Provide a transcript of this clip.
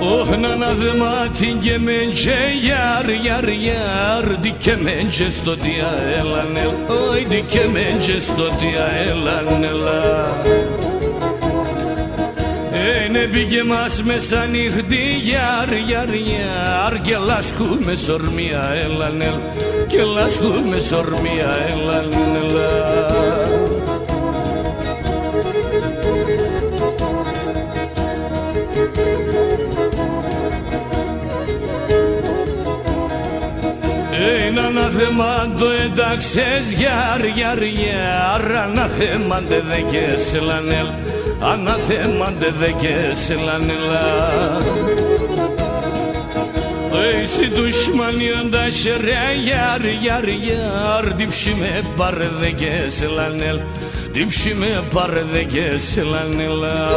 Oh nana dematin gemence yar yar yar dikemence sto dia elanel oi dikemence sto dia elanela ne bigemas mesanihdi yar yar yar gelasku me sormia elanel gelasku me sormia elanela Αναθεμάντο εντάξες γιαρ γιαρ γιαρ Αναθεμάντε δε και σελανέλ Αναθεμάντε δε και σελανέλα Εσύ düşmanı önde şere yar yar yar Dipşime pare δε και σελανέλ Dipşime pare δε και σελανέλα